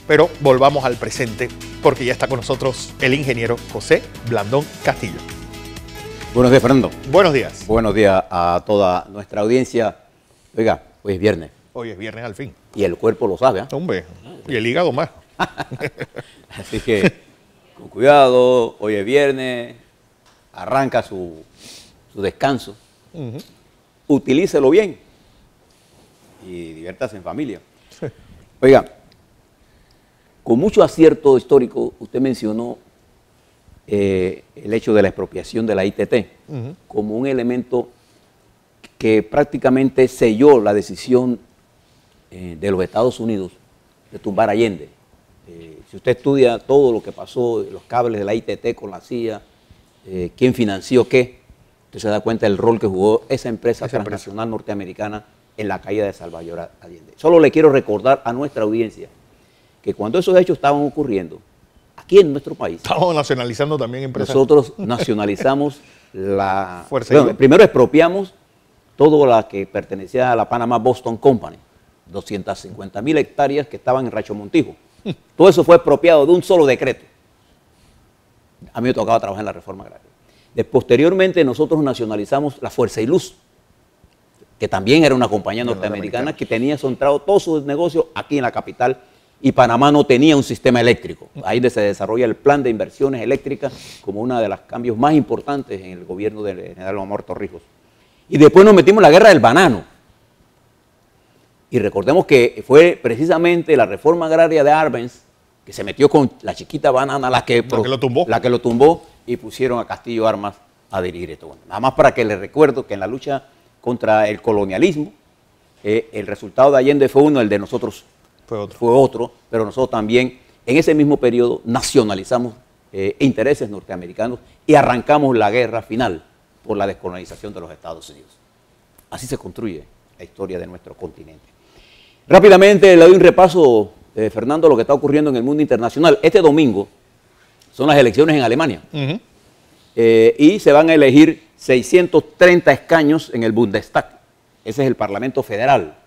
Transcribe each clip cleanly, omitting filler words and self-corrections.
Pero volvamos al presente, porque ya está con nosotros el ingeniero José Blandón Castillo. Buenos días, Fernando. Buenos días. Buenos días a toda nuestra audiencia. Oiga, hoy es viernes. Hoy es viernes al fin. Y el cuerpo lo sabe, ¿eh? Hombre, y el hígado más. Así que, con cuidado, hoy es viernes, arranca su descanso. Utilícelo bien y diviértase en familia. Sí. Oiga, con mucho acierto histórico, usted mencionó el hecho de la expropiación de la ITT como un elemento que prácticamente selló la decisión de los Estados Unidos de tumbar a Allende. Si usted estudia todo lo que pasó, los cables de la ITT con la CIA, quién financió qué, usted se da cuenta del rol que jugó esa empresa transnacional norteamericana en la caída de Salvador Allende. Solo le quiero recordar a nuestra audiencia que cuando esos hechos estaban ocurriendo, aquí en nuestro país, estamos nacionalizando también empresas. Nosotros nacionalizamos la Fuerza. Bueno, primero expropiamos todo lo que pertenecía a la Panama Boston Company, 250.000 hectáreas que estaban en Rancho Montijo. Todo eso fue expropiado de un solo decreto. A mí me tocaba trabajar en la reforma agraria. Posteriormente nosotros nacionalizamos la Fuerza y Luz, que también era una compañía norteamericana que tenía centrado todos sus negocios aquí en la capital, y Panamá no tenía un sistema eléctrico. Ahí se desarrolla el plan de inversiones eléctricas como uno de los cambios más importantes en el gobierno del general Omar Torrijos. Y después nos metimos en la guerra del banano. Y recordemos que fue precisamente la reforma agraria de Arbenz que se metió con la chiquita banana la que lo tumbó y pusieron a Castillo Armas a dirigir esto. Bueno, nada más para que les recuerdo que en la lucha contra el colonialismo, el resultado de Allende fue uno, el de nosotros fue otro, pero nosotros también en ese mismo periodo nacionalizamos intereses norteamericanos y arrancamos la guerra final por la descolonización de los Estados Unidos. Así se construye la historia de nuestro continente. Rápidamente le doy un repaso, Fernando, a lo que está ocurriendo en el mundo internacional. Este domingo son las elecciones en Alemania y se van a elegir 630 escaños en el Bundestag. Ese es el Parlamento Federal.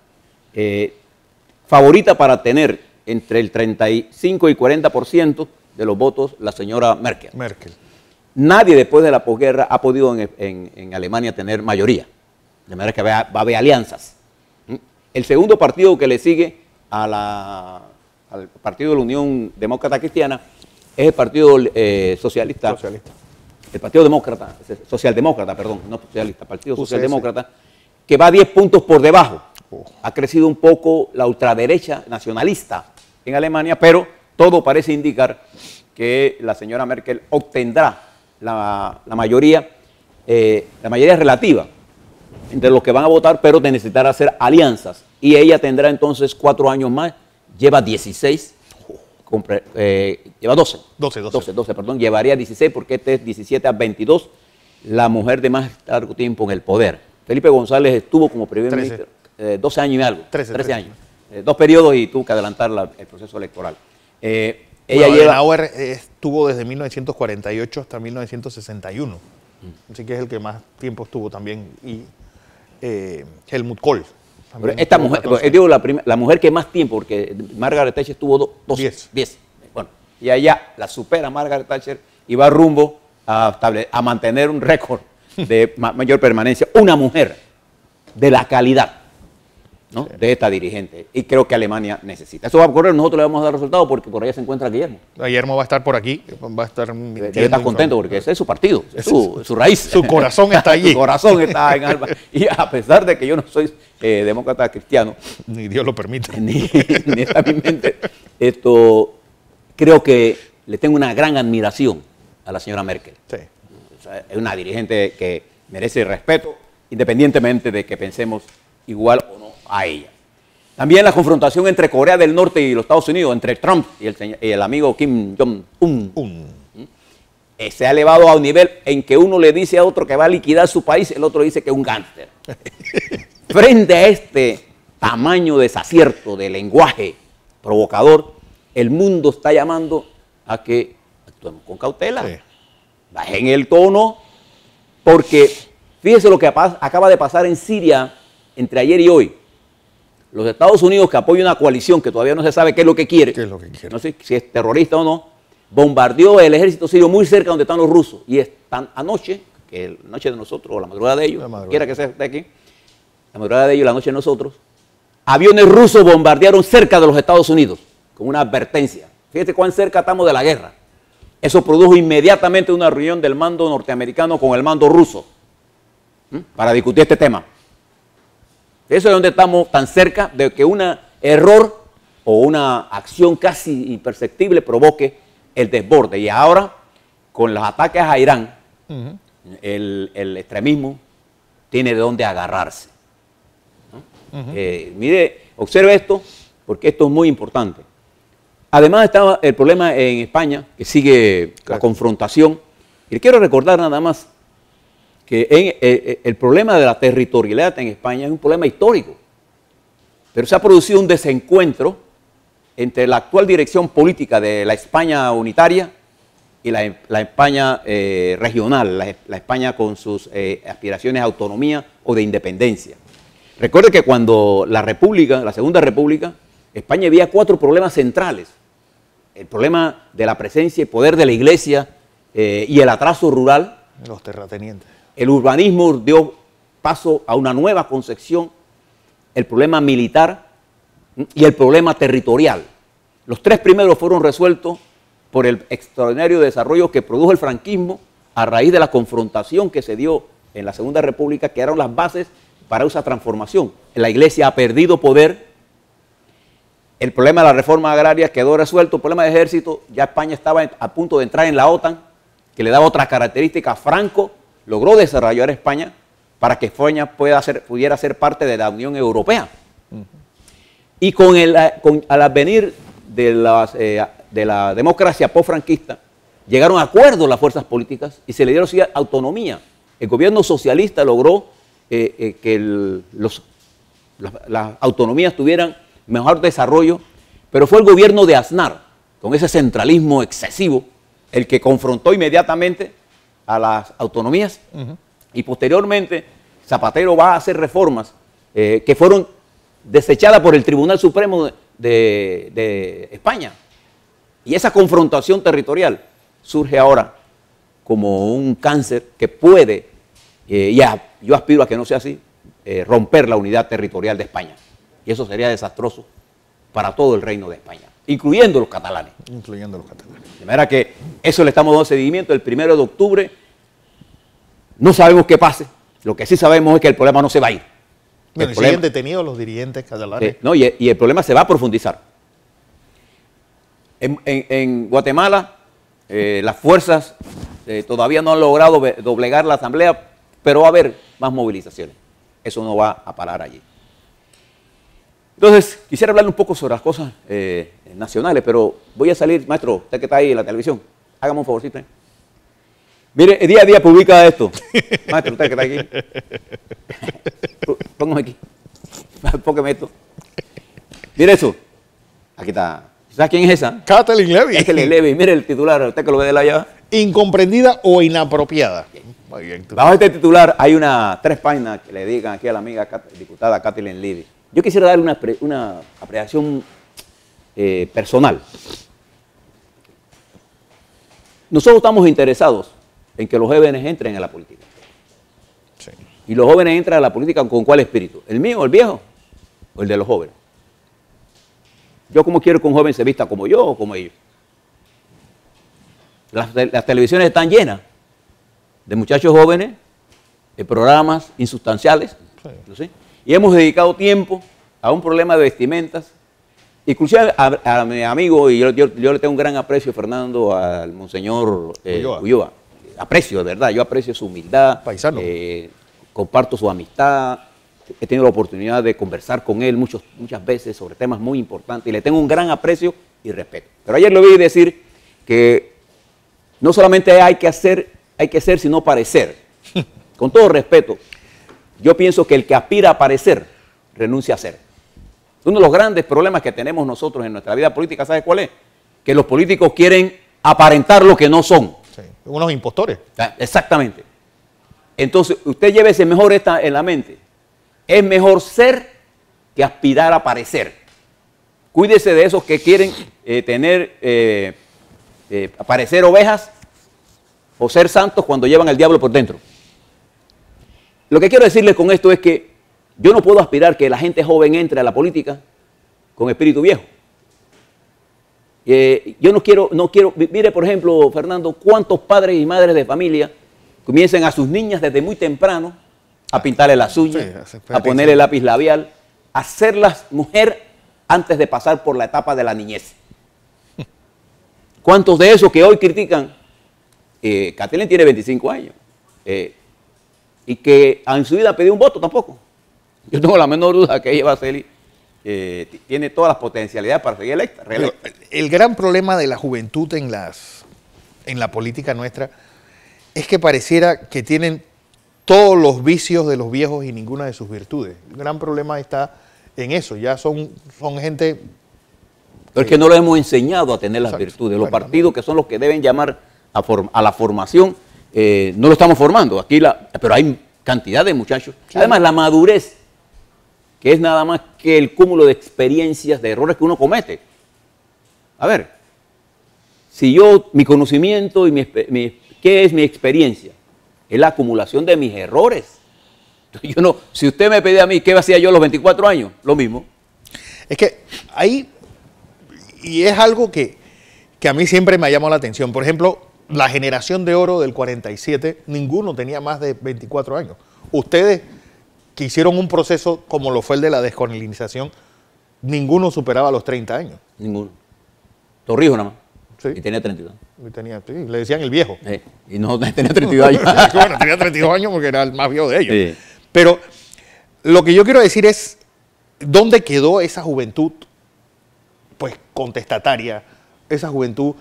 Favorita para tener entre el 35 y 40% de los votos la señora Merkel. Nadie después de la posguerra ha podido en Alemania tener mayoría, de manera que va a haber alianzas. El segundo partido que le sigue al partido de la Unión Demócrata Cristiana es el Partido Socialista. El Partido Demócrata, Socialdemócrata, perdón, no socialista, Partido Socialdemócrata, que va 10 puntos por debajo. Ha crecido un poco la ultraderecha nacionalista en Alemania, pero todo parece indicar que la señora Merkel obtendrá la mayoría relativa entre los que van a votar, pero necesitará hacer alianzas. Y ella tendrá entonces 4 años más, lleva 16, lleva 12, perdón, llevaría 16 porque este es 17 a 22, la mujer de más largo tiempo en el poder. Felipe González estuvo como primer ministro 12 años y algo, 13 años, 2 periodos y tuvo que adelantar el proceso electoral. Adenauer estuvo desde 1948 hasta 1961, así que es el que más tiempo estuvo también, y Helmut Kohl. Esta mujer, digo, la mujer que más tiempo, porque Margaret Thatcher estuvo 10. Bueno, y allá la supera Margaret Thatcher y va rumbo a mantener un récord de mayor permanencia. Una mujer de la calidad, ¿no? De esta dirigente, y creo que Alemania necesita. Eso va a ocurrir, nosotros le vamos a dar resultados porque por allá se encuentra Guillermo. Guillermo va a estar por aquí, va a estar... Debe estar contento porque ese es su partido, es su raíz. Su corazón está allí. Su corazón está en Alba. Y a pesar de que yo no soy demócrata cristiano, ni Dios lo permite, ni está en mi mente, creo que le tengo una gran admiración a la señora Merkel. Sí. O sea, es una dirigente que merece respeto, independientemente de que pensemos igual o no a ella. También la confrontación entre Corea del Norte y los Estados Unidos, entre Trump y el amigo Kim Jong-un, se ha elevado a un nivel en que uno le dice a otro que va a liquidar su país, el otro dice que es un gángster. Frente a este tamaño de desacierto de lenguaje provocador, el mundo está llamando a que actuemos con cautela, bajen el tono, porque fíjese lo que acaba de pasar en Siria entre ayer y hoy. los Estados Unidos, que apoya una coalición que todavía no se sabe qué es lo que quiere, ¿Qué es lo que quiere? no sé si es terrorista o no, bombardeó el ejército sirio muy cerca donde están los rusos. Y están anoche, que es la noche de nosotros, o la madrugada de ellos, quiera que sea de aquí, la madrugada de ellos, la noche de nosotros, aviones rusos bombardearon cerca de los Estados Unidos, con una advertencia. Fíjate cuán cerca estamos de la guerra. Eso produjo inmediatamente una reunión del mando norteamericano con el mando ruso para discutir este tema. Eso es donde estamos tan cerca de que un error o una acción casi imperceptible provoque el desborde. Y ahora, con los ataques a Irán, el extremismo tiene de dónde agarrarse. Mire, observe esto, porque esto es muy importante. Además estaba el problema en España, que sigue la confrontación. Y le quiero recordar nada más que el problema de la territorialidad en España es un problema histórico. Pero se ha producido un desencuentro entre la actual dirección política de la España unitaria y la España regional, la España con sus aspiraciones a autonomía o de independencia. Recuerde que cuando la Segunda República, España había 4 problemas centrales. El problema de la presencia y poder de la Iglesia y el atraso rural. Los terratenientes. El urbanismo dio paso a una nueva concepción, el problema militar y el problema territorial. Los 3 primeros fueron resueltos por el extraordinario desarrollo que produjo el franquismo a raíz de la confrontación que se dio en la Segunda República, que eran las bases para esa transformación. La Iglesia ha perdido poder, el problema de la reforma agraria quedó resuelto, el problema del ejército, ya España estaba a punto de entrar en la OTAN, que le daba otras características. Franco logró desarrollar España para que España pudiera ser parte de la Unión Europea. Y al advenir de la democracia post-franquista, llegaron a acuerdos las fuerzas políticas y se le dieron autonomía. El gobierno socialista logró que las autonomías tuvieran mejor desarrollo, pero fue el gobierno de Aznar, con ese centralismo excesivo, el que confrontó inmediatamente a las autonomías, y posteriormente Zapatero va a hacer reformas que fueron desechadas por el Tribunal Supremo de España. Y esa confrontación territorial surge ahora como un cáncer que puede, yo aspiro a que no sea así, romper la unidad territorial de España. Y eso sería desastroso para todo el reino de España, incluyendo los catalanes. Incluyendo los catalanes. De manera que eso le estamos dando seguimiento. El 1 de octubre no sabemos qué pase. Lo que sí sabemos es que el problema no se va a ir. Bueno, siguen detenidos los dirigentes catalanes. No, y el problema se va a profundizar. En Guatemala, las fuerzas todavía no han logrado doblegar la asamblea, pero va a haber más movilizaciones. Eso no va a parar allí. Entonces, quisiera hablarle un poco sobre las cosas nacionales, pero voy a salir, maestro, usted que está ahí en la televisión, hágame un favorcito. Mire, día a día publica esto. Maestro, usted que está aquí. Póngame aquí. Póngame esto. Mire eso. Aquí está. ¿Sabes quién es esa? Kathleen Levy. Kathleen Levy. Mire el titular, usted que lo ve de la llave. Incomprendida o inapropiada. Muy bien. Bajo este titular hay 3 páginas que le dedican aquí a la amiga diputada Kathleen Levy. Yo quisiera darle una apreciación personal. Nosotros estamos interesados en que los jóvenes entren en la política. Sí. Y los jóvenes entran a la política ¿con cuál espíritu? ¿El mío, el viejo? ¿O el de los jóvenes? Yo como quiero que un joven se vista como yo o como ellos. Las televisiones están llenas de muchachos jóvenes, de programas insustanciales, ¿sí? Y hemos dedicado tiempo a un problema de vestimentas. Inclusive a mi amigo, y yo le tengo un gran aprecio, Fernando, al monseñor Ulloa. Aprecio, de verdad, yo aprecio su humildad. Paisano. Comparto su amistad. He tenido la oportunidad de conversar con él muchas veces sobre temas muy importantes y le tengo un gran aprecio y respeto. Pero ayer le oí decir que no solamente hay que ser, sino parecer. Con todo respeto, yo pienso que el que aspira a parecer, renuncia a ser. Uno de los grandes problemas que tenemos nosotros en nuestra vida política, ¿sabe cuál es? Que los políticos quieren aparentar lo que no son. Sí, unos impostores. Exactamente. Entonces, usted llévese mejor esta en la mente. Es mejor ser que aspirar a parecer. Cuídese de esos que quieren parecer ovejas o ser santos cuando llevan al diablo por dentro. Lo que quiero decirles con esto es que yo no puedo aspirar que la gente joven entre a la política con espíritu viejo. Yo no quiero, mire por ejemplo, Fernando, cuántos padres y madres de familia comiencen a sus niñas desde muy temprano a pintarle las uñas, sí, a ponerle lápiz labial, a hacerlas mujer antes de pasar por la etapa de la niñez. ¿Cuántos de esos que hoy critican? Kathleen tiene 25 años y que en su vida pidió un voto tampoco. Yo tengo la menor duda que ella va a ser, tiene todas las potencialidades para seguir reelecta. El gran problema de la juventud en la política nuestra es que pareciera que tienen todos los vicios de los viejos y ninguna de sus virtudes. El gran problema está en eso, ya son gente... Pero es que no lo hemos enseñado a tener las virtudes. Los partidos que son los que deben llamar a la formación, no lo estamos formando. Aquí pero hay cantidad de muchachos. Sí. Además, la madurez, que es nada más que el cúmulo de experiencias, de errores que uno comete. A ver, si mi conocimiento y ¿qué es mi experiencia? Es la acumulación de mis errores. Si usted me pedía a mí qué hacía yo a los 24 años, lo mismo. Es que ahí, y es algo que a mí siempre me ha llamado la atención. Por ejemplo, la generación de oro del 47, ninguno tenía más de 24 años. Ustedes que hicieron un proceso como lo fue el de la descolonización, ninguno superaba los 30 años. Ninguno. Torrijos nada más. Sí. Y tenía 32. Sí, le decían el viejo. Y no tenía 32 años. Bueno, tenía 32 años porque era el más viejo de ellos. Sí. Pero lo que yo quiero decir es, ¿dónde quedó esa juventud pues contestataria? Esa juventud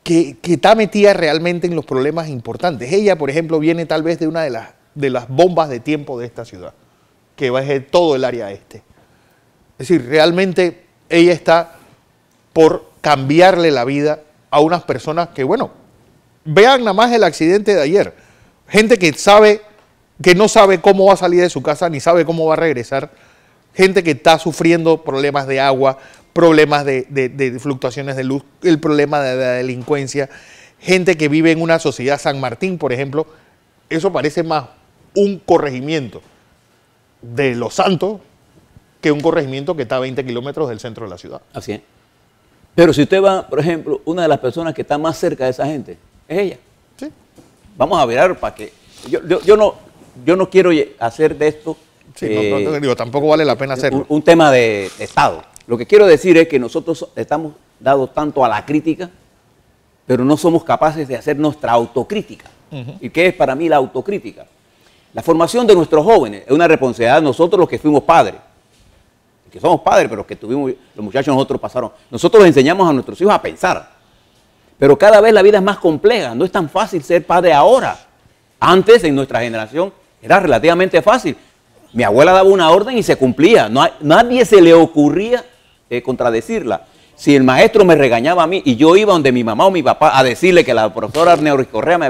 que está metida realmente en los problemas importantes. Ella, por ejemplo, viene tal vez de una de las bombas de tiempo de esta ciudad, que va a ser todo el área este. Es decir, realmente ella está por cambiarle la vida a unas personas que, bueno, vean nada más el accidente de ayer. Gente que no sabe cómo va a salir de su casa, ni sabe cómo va a regresar. Gente que está sufriendo problemas de agua, problemas de fluctuaciones de luz, el problema de la delincuencia. Gente que vive en una sociedad, San Martín, por ejemplo, eso parece más un corregimiento de Los Santos que un corregimiento que está a 20 kilómetros del centro de la ciudad. Así es. Pero si usted va, por ejemplo, una de las personas que está más cerca de esa gente es ella. Sí. Vamos a mirar para que... Yo no quiero hacer de esto... Sí, digo, tampoco vale la pena hacerlo. Un tema de Estado. Lo que quiero decir es que nosotros estamos dados tanto a la crítica, pero no somos capaces de hacer nuestra autocrítica. ¿Y qué es para mí la autocrítica? La formación de nuestros jóvenes es una responsabilidad de nosotros los que fuimos padres. Que somos padres, pero que tuvimos, los muchachos nosotros pasaron. Nosotros les enseñamos a nuestros hijos a pensar. Pero cada vez la vida es más compleja. No es tan fácil ser padre ahora. Antes, en nuestra generación, era relativamente fácil. Mi abuela daba una orden y se cumplía. Nadie se le ocurría contradecirla. Si el maestro me regañaba a mí y yo iba donde mi mamá o mi papá a decirle que la profesora Noris Correa me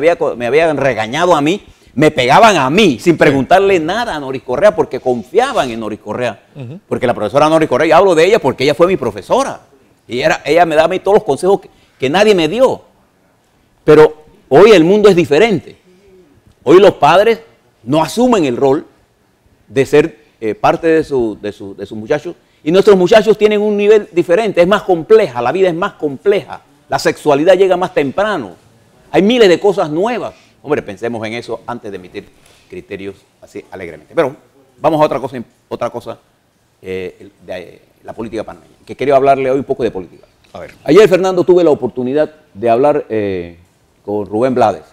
había regañado a mí, me pegaban a mí sin preguntarle nada a Noris Correa porque confiaban en Noris Correa. Porque la profesora Noris Correa, yo hablo de ella porque ella fue mi profesora. Y ella me daba a mí todos los consejos que nadie me dio. Pero hoy el mundo es diferente. Hoy los padres no asumen el rol de ser parte de sus muchachos. Y nuestros muchachos tienen un nivel diferente, es más compleja, la vida es más compleja. La sexualidad llega más temprano. Hay miles de cosas nuevas. Hombre, pensemos en eso antes de emitir criterios así alegremente. Pero vamos a otra cosa de la política panameña, que quería hablarle hoy un poco de política. A ver. Ayer, Fernando, tuve la oportunidad de hablar con Rubén Blades.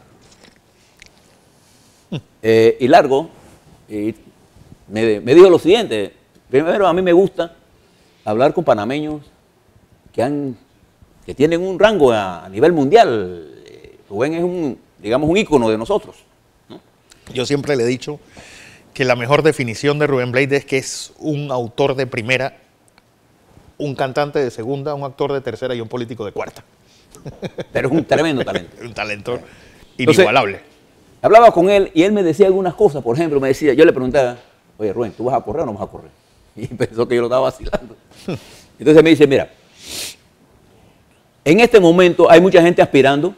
Y largo, me dijo lo siguiente. Primero, a mí me gusta hablar con panameños que tienen un rango a nivel mundial. Rubén es un ícono de nosotros, ¿no? Yo siempre le he dicho que la mejor definición de Rubén Blades es que es un autor de primera, un cantante de segunda, un actor de tercera y un político de cuarta. Pero es un tremendo talento. Un talento inigualable. Entonces, hablaba con él y él me decía algunas cosas. Por ejemplo, yo le preguntaba, oye Rubén, ¿tú vas a correr o no vas a correr? y pensó que yo lo estaba vacilando. Entonces me dice, mira, en este momento hay mucha gente aspirando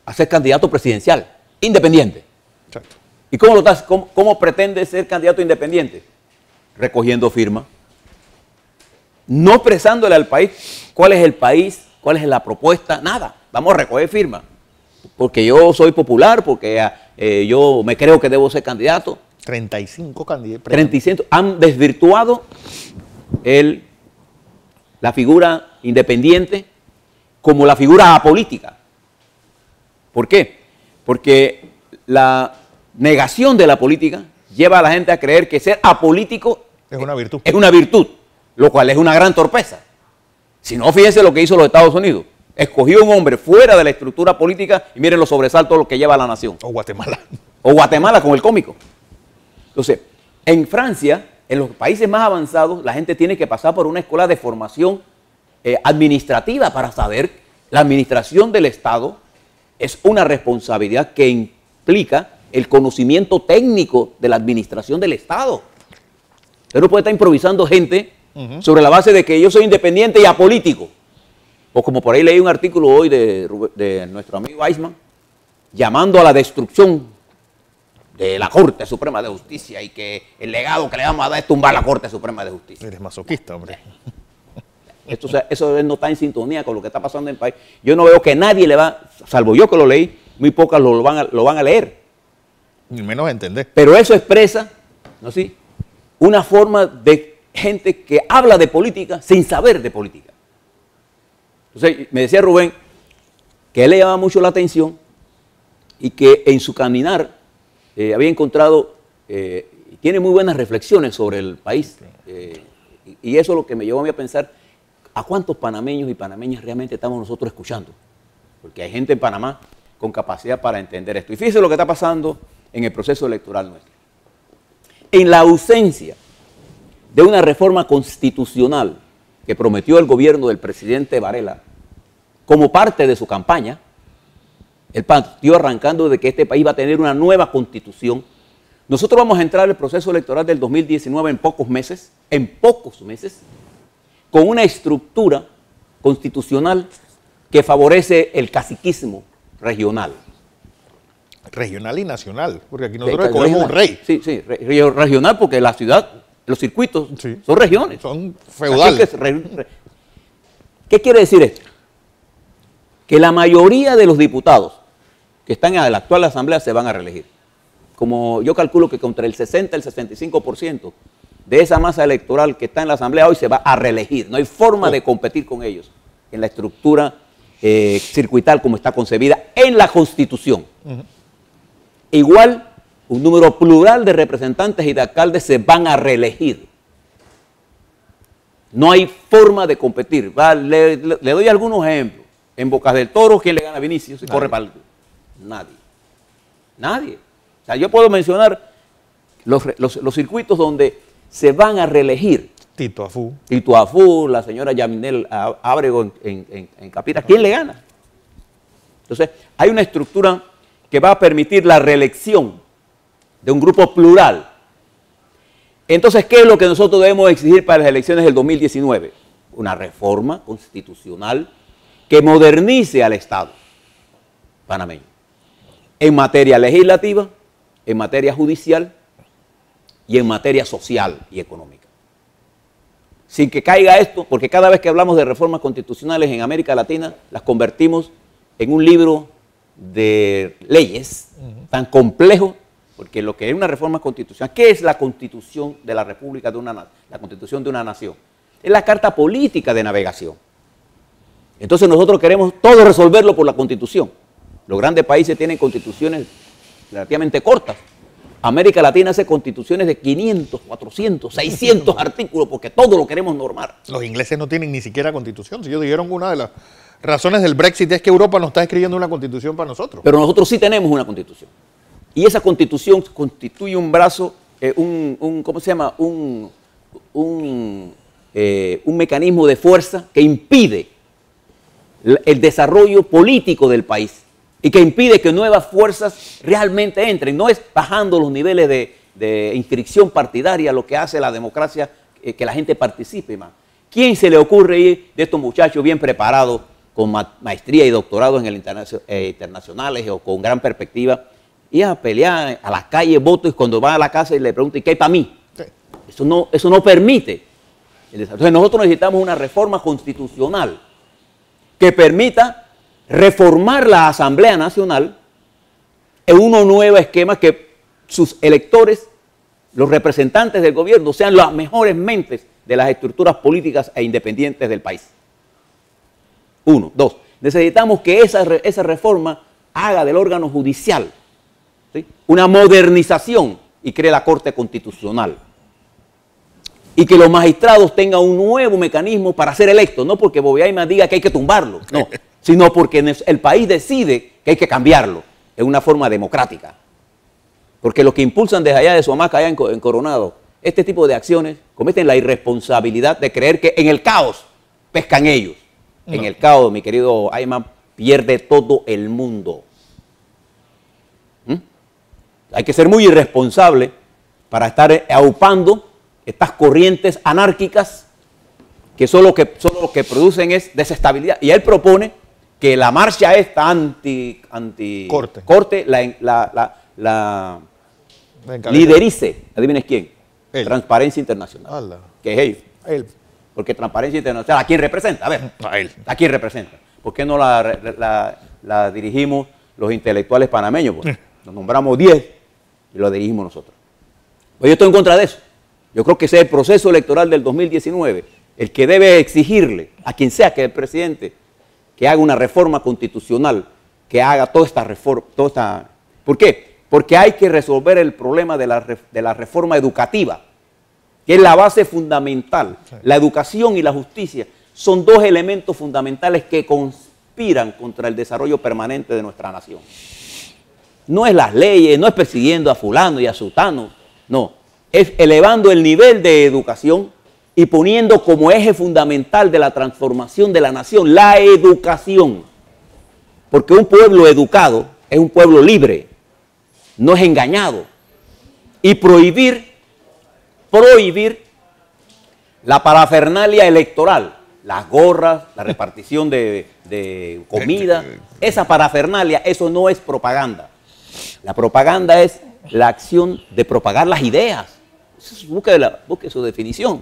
a ser candidato presidencial, independiente. Exacto. ¿Y cómo pretende ser candidato independiente? Recogiendo firmas. No expresándole al país cuál es el país, cuál es la propuesta, nada. Vamos a recoger firmas. Porque yo soy popular, porque yo me creo que debo ser candidato. 35 candidatos. 35. Han desvirtuado la figura independiente como la figura apolítica. ¿Por qué? Porque la negación de la política lleva a la gente a creer que ser apolítico es una virtud. Es una virtud, lo cual es una gran torpeza. Si no, fíjense lo que hizo los Estados Unidos. Escogió un hombre fuera de la estructura política y miren los sobresaltos lo que lleva a la nación. O Guatemala. O Guatemala con el cómico. Entonces, en Francia, en los países más avanzados, la gente tiene que pasar por una escuela de formación administrativa para saber la administración del Estado es una responsabilidad que implica el conocimiento técnico de la administración del Estado. Usted no puede estar improvisando gente sobre la base de que yo soy independiente y apolítico. O como por ahí leí un artículo hoy de nuestro amigo Eisman, llamando a la destrucción de la Corte Suprema de Justicia y que el legado que le vamos a dar es tumbar la Corte Suprema de Justicia. Eres masoquista, hombre. Eso no está en sintonía con lo que está pasando en el país. Yo no veo que nadie le va, salvo yo que lo leí, muy pocas lo van a leer. Ni menos entender. Pero eso expresa, ¿no? ¿Sí? Una forma de gente que habla de política sin saber de política. Entonces, me decía Rubén que él le llamaba mucho la atención y que en su caminar había encontrado, tiene muy buenas reflexiones sobre el país. Y eso es lo que me llevó a mí a pensar, ¿a cuántos panameños y panameñas realmente estamos nosotros escuchando? Porque hay gente en Panamá con capacidad para entender esto. Y fíjense lo que está pasando en el proceso electoral nuestro. En la ausencia de una reforma constitucional que prometió el gobierno del presidente Varela como parte de su campaña, el partido arrancando de que este país va a tener una nueva constitución. Nosotros vamos a entrar al proceso electoral del 2019 en pocos meses, con una estructura constitucional que favorece el caciquismo regional. Regional y nacional, porque aquí nosotros escogemos un rey. Sí, regional porque la ciudad, los circuitos son regiones. Son feudales. ¿Qué quiere decir esto? Que la mayoría de los diputados que están en la actual asamblea se van a reelegir. Como yo calculo que entre el 60 y el 65% de esa masa electoral que está en la asamblea hoy se va a reelegir. No hay forma de competir con ellos en la estructura circuital como está concebida en la Constitución. Igual, un número plural de representantes y de alcaldes se van a reelegir. No hay forma de competir. Le doy algunos ejemplos. En Bocas del Toro, ¿quién le gana a Vinicius? Se corre para Nadie. O sea, yo puedo mencionar los circuitos donde se van a reelegir. Tito Afú, la señora Yaminel Ábrego en Capira. ¿Quién le gana? Entonces, hay una estructura que va a permitir la reelección de un grupo plural. Entonces, ¿qué es lo que nosotros debemos exigir para las elecciones del 2019? Una reforma constitucional que modernice al Estado panameño en materia legislativa, en materia judicial y en materia social y económica. Sin que caiga esto, porque cada vez que hablamos de reformas constitucionales en América Latina, las convertimos en un libro de leyes tan complejo, porque lo que es una reforma constitucional, ¿qué es la Constitución de la República la Constitución de una nación? Es la carta política de navegación. Entonces nosotros queremos todo resolverlo por la Constitución. Los grandes países tienen constituciones relativamente cortas. América Latina hace constituciones de 500, 400, 600 artículos porque todo lo queremos normar. Los ingleses no tienen ni siquiera constitución. Si ellos dijeron una de las razones del Brexit es que Europa nos está escribiendo una constitución para nosotros. Pero nosotros sí tenemos una constitución. Y esa constitución constituye un brazo, ¿cómo se llama? Un mecanismo de fuerza que impide el desarrollo político del país y que impide que nuevas fuerzas realmente entren. No es bajando los niveles de inscripción partidaria lo que hace la democracia que la gente participe más. ¿Quién se le ocurre ir de estos muchachos bien preparados, con maestría y doctorado en internacionales o con gran perspectiva, y a pelear a las calles votos, y cuando van a la casa y le preguntan ¿qué hay para mí? Sí. Eso no permite. Entonces nosotros necesitamos una reforma constitucional que permita reformar la Asamblea Nacional en un nuevo esquema, que sus electores, los representantes del gobierno, sean las mejores mentes de las estructuras políticas e independientes del país. 1. 2. Necesitamos que esa reforma haga del órgano judicial, ¿sí?, una modernización y cree la Corte Constitucional. Y que los magistrados tengan un nuevo mecanismo para ser electos, no porque Bobiaima diga que hay que tumbarlo, no, sino porque el país decide que hay que cambiarlo en una forma democrática. Porque los que impulsan desde allá de su hamaca, allá en Coronado, este tipo de acciones, cometen la irresponsabilidad de creer que en el caos pescan ellos. No. En el caos, mi querido Ayman, pierde todo el mundo. Hay que ser muy irresponsable para estar aupando estas corrientes anárquicas que solo lo que producen es desestabilidad. Y él propone que la marcha esta anti-corte la liderice, adivines quién, él. Transparencia Internacional. ¡Hala! Que es él. Porque Transparencia Internacional, ¿a quién representa? A ver, a él. ¿A quién representa? ¿Por qué no la dirigimos los intelectuales panameños? Pues nos nombramos 10 y lo dirigimos nosotros. Pues yo estoy en contra de eso. Yo creo que ese es el proceso electoral del 2019, el que debe exigirle a quien sea que es el presidente que haga una reforma constitucional, que haga toda esta reforma. ¿Por qué? Porque hay que resolver el problema de la reforma educativa, que es la base fundamental. Sí. La educación y la justicia son dos elementos fundamentales que conspiran contra el desarrollo permanente de nuestra nación. No es las leyes, no es persiguiendo a fulano y a sutano, no. Es elevando el nivel de educación y poniendo como eje fundamental de la transformación de la nación la educación. Porque un pueblo educado es un pueblo libre, no es engañado. Y prohibir la parafernalia electoral, las gorras, la repartición de comida, esa parafernalia, eso no es propaganda. La propaganda es la acción de propagar las ideas. Busque su definición.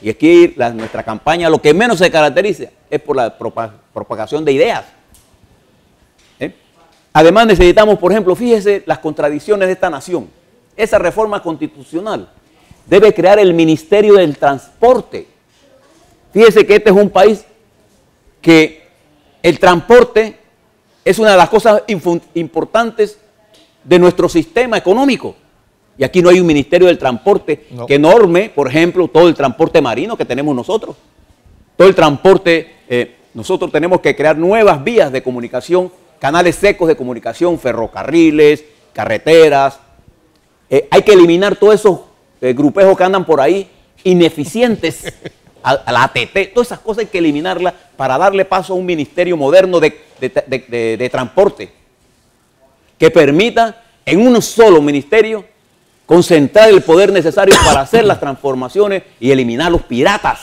Y aquí nuestra campaña lo que menos se caracteriza es por la propagación de ideas. Además necesitamos, por ejemplo, fíjese las contradicciones de esta nación. Esa reforma constitucional debe crear el Ministerio del Transporte. Fíjese que este es un país que el transporte es una de las cosas importantes de nuestro sistema económico. Y aquí no hay un Ministerio del Transporte que norme, por ejemplo, todo el transporte marino que tenemos nosotros. Todo el transporte, nosotros tenemos que crear nuevas vías de comunicación, canales secos de comunicación, ferrocarriles, carreteras. Hay que eliminar todos esos grupejos que andan por ahí, ineficientes, a la ATT. Todas esas cosas hay que eliminarlas para darle paso a un ministerio moderno de transporte que permita en un solo ministerio concentrar el poder necesario para hacer las transformaciones y eliminar los piratas.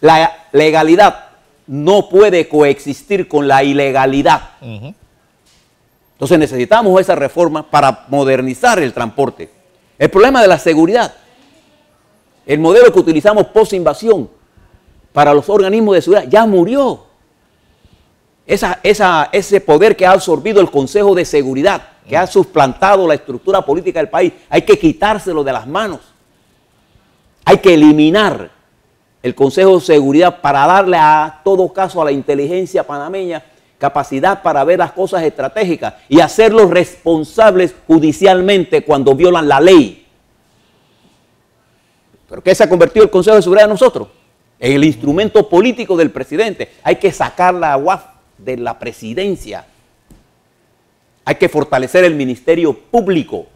La legalidad no puede coexistir con la ilegalidad. Entonces necesitamos esa reforma para modernizar el transporte. El problema de la seguridad, el modelo que utilizamos post-invasión para los organismos de seguridad ya murió. Ese poder que ha absorbido el Consejo de Seguridad, que ha suplantado la estructura política del país, hay que quitárselo de las manos. Hay que eliminar el Consejo de Seguridad para darle a todo caso a la inteligencia panameña capacidad para ver las cosas estratégicas y hacerlos responsables judicialmente cuando violan la ley. ¿Pero qué se ha convertido el Consejo de Seguridad en nosotros? En el instrumento político del presidente. Hay que sacar la UAF de la presidencia. Hay que fortalecer el Ministerio Público.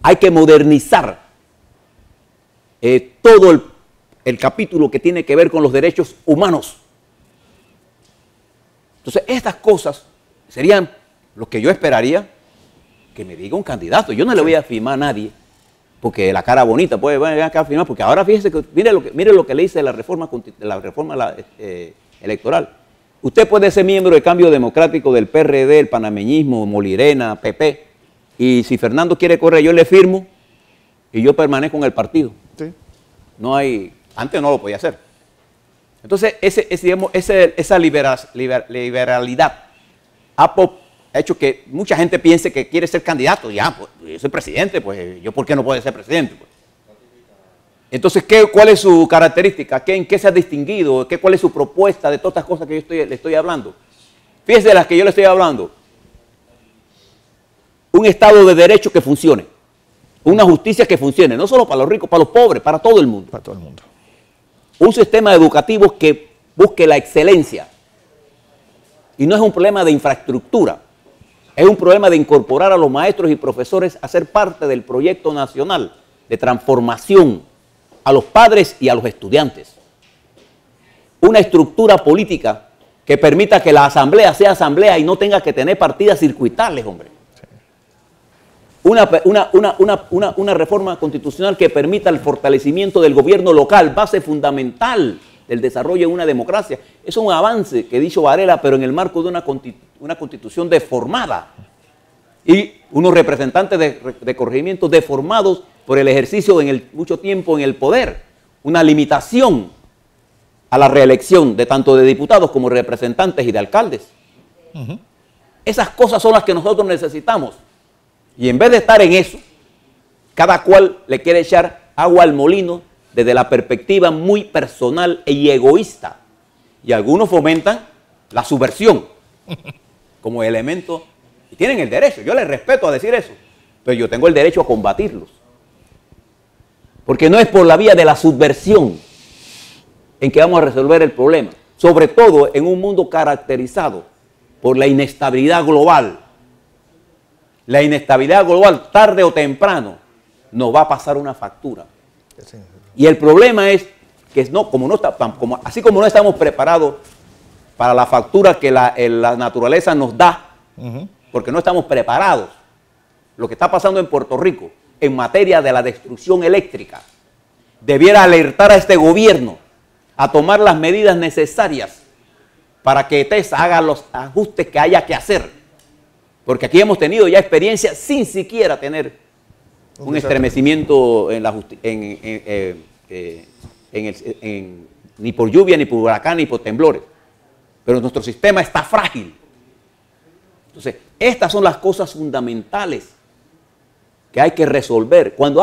Hay que modernizar todo el capítulo que tiene que ver con los derechos humanos. Entonces, estas cosas serían lo que yo esperaría que me diga un candidato. Yo no le voy a afirmar a nadie porque la cara bonita puede venir acá a firmar, porque ahora fíjese que mire lo que le dice la reforma electoral. Usted puede ser miembro del Cambio Democrático, del PRD, el panameñismo, Molirena, PP, y si Fernando quiere correr, yo le firmo y yo permanezco en el partido. Sí. No hay, antes no lo podía hacer. Entonces, esa liberalidad ha hecho que mucha gente piense que quiere ser candidato. Ya, pues, yo soy presidente, pues yo ¿por qué no puedo ser presidente? Pues. Entonces, ¿cuál es su característica? ¿En qué se ha distinguido? ¿Cuál es su propuesta de todas estas cosas que yo le estoy hablando? Fíjese de las que yo le estoy hablando. Un Estado de Derecho que funcione. Una justicia que funcione, no solo para los ricos, para los pobres, para todo el mundo. Para todo el mundo. Un sistema educativo que busque la excelencia. Y no es un problema de infraestructura, es un problema de incorporar a los maestros y profesores a ser parte del proyecto nacional de transformación, a los padres y a los estudiantes. Una estructura política que permita que la asamblea sea asamblea y no tenga que tener partidas circuitales, hombre. Una reforma constitucional que permita el fortalecimiento del gobierno local, base fundamental del desarrollo de una democracia. Es un avance que dicho Varela, pero en el marco de una constitución deformada y unos representantes de corregimientos deformados por el ejercicio mucho tiempo en el poder. Una limitación a la reelección de tanto de diputados como representantes y de alcaldes. Esas cosas son las que nosotros necesitamos. Y en vez de estar en eso, cada cual le quiere echar agua al molino desde la perspectiva muy personal y egoísta. Y algunos fomentan la subversión como elemento. Y tienen el derecho, yo les respeto a decir eso, pero yo tengo el derecho a combatirlos. Porque no es por la vía de la subversión en que vamos a resolver el problema. Sobre todo en un mundo caracterizado por la inestabilidad global. La inestabilidad global, tarde o temprano, nos va a pasar una factura. Y el problema es que así como no estamos preparados para la factura que la naturaleza nos da, porque no estamos preparados. Lo que está pasando en Puerto Rico en materia de la destrucción eléctrica debiera alertar a este gobierno a tomar las medidas necesarias para que TESA haga los ajustes que haya que hacer. Porque aquí hemos tenido ya experiencia sin siquiera tener un estremecimiento ni por lluvia, ni por huracán, ni por temblores. Pero nuestro sistema está frágil. Entonces, estas son las cosas fundamentales que hay que resolver. Cuando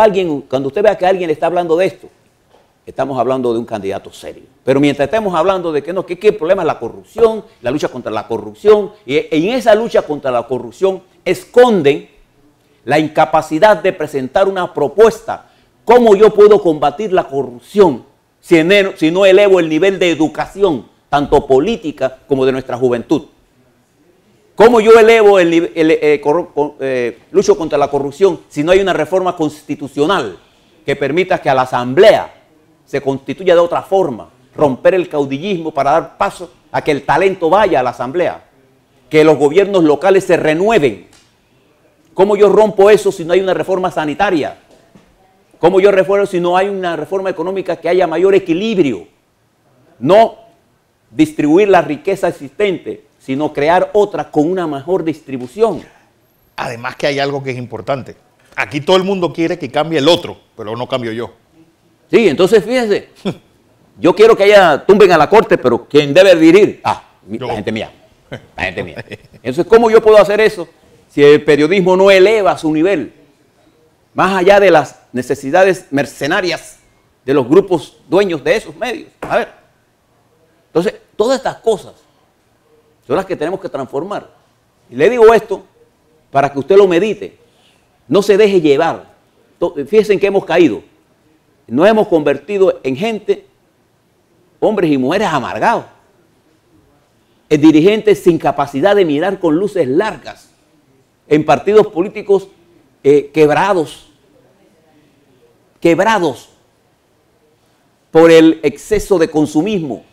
usted vea que alguien está hablando de esto, estamos hablando de un candidato serio. Pero mientras estemos hablando de que el problema es la corrupción, la lucha contra la corrupción, y en esa lucha contra la corrupción esconden la incapacidad de presentar una propuesta. ¿Cómo yo puedo combatir la corrupción si no elevo el nivel de educación, tanto política como de nuestra juventud? ¿Cómo yo elevo lucho contra la corrupción si no hay una reforma constitucional que permita que a la asamblea se constituya de otra forma, romper el caudillismo para dar paso a que el talento vaya a la asamblea, que los gobiernos locales se renueven? ¿Cómo yo rompo eso si no hay una reforma sanitaria? ¿Cómo yo refuerzo si no hay una reforma económica que haya mayor equilibrio? No distribuir la riqueza existente, sino crear otra con una mejor distribución. Además que hay algo que es importante. Aquí todo el mundo quiere que cambie el otro, pero no cambio yo. Sí, entonces fíjense, yo quiero que tumben a la corte, pero ¿quién debe dirigir? La gente mía, la gente mía. Entonces, ¿cómo yo puedo hacer eso si el periodismo no eleva su nivel? Más allá de las necesidades mercenarias de los grupos dueños de esos medios. A ver, entonces, todas estas cosas son las que tenemos que transformar. Y le digo esto para que usted lo medite. No se deje llevar. Fíjense en que hemos caído. Nos hemos convertido en gente, hombres y mujeres amargados, en dirigentes sin capacidad de mirar con luces largas, en partidos políticos quebrados por el exceso de consumismo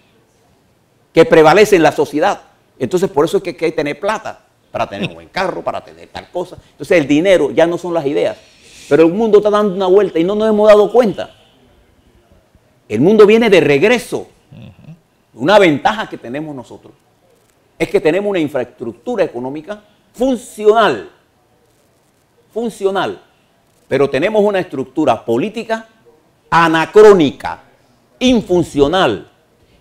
que prevalece en la sociedad. Entonces, por eso es que hay que tener plata, para tener un buen carro, para tener tal cosa. Entonces, el dinero ya no son las ideas. Pero el mundo está dando una vuelta y no nos hemos dado cuenta. El mundo viene de regreso. Una ventaja que tenemos nosotros es que tenemos una infraestructura económica funcional, pero tenemos una estructura política anacrónica, infuncional,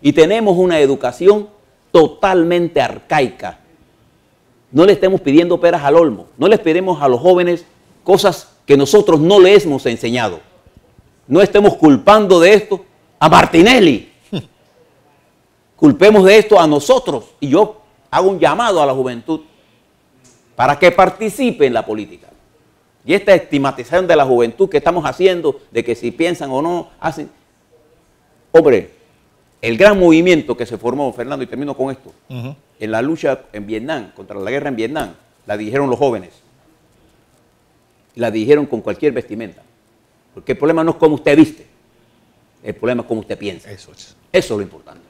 y tenemos una educación totalmente arcaica. No le estemos pidiendo peras al olmo, no les pedimos a los jóvenes cosas que nosotros no les hemos enseñado. No estemos culpando de esto a Martinelli. Culpemos de esto a nosotros. Y yo hago un llamado a la juventud para que participe en la política. Y esta estigmatización de la juventud que estamos haciendo, de que si piensan o no, hacen. Hombre, el gran movimiento que se formó, Fernando, y termino con esto, en la lucha en Vietnam, contra la guerra en Vietnam, la dirigieron los jóvenes. La dirigieron con cualquier vestimenta. Porque el problema no es cómo usted viste, el problema es cómo usted piensa. Eso es lo importante.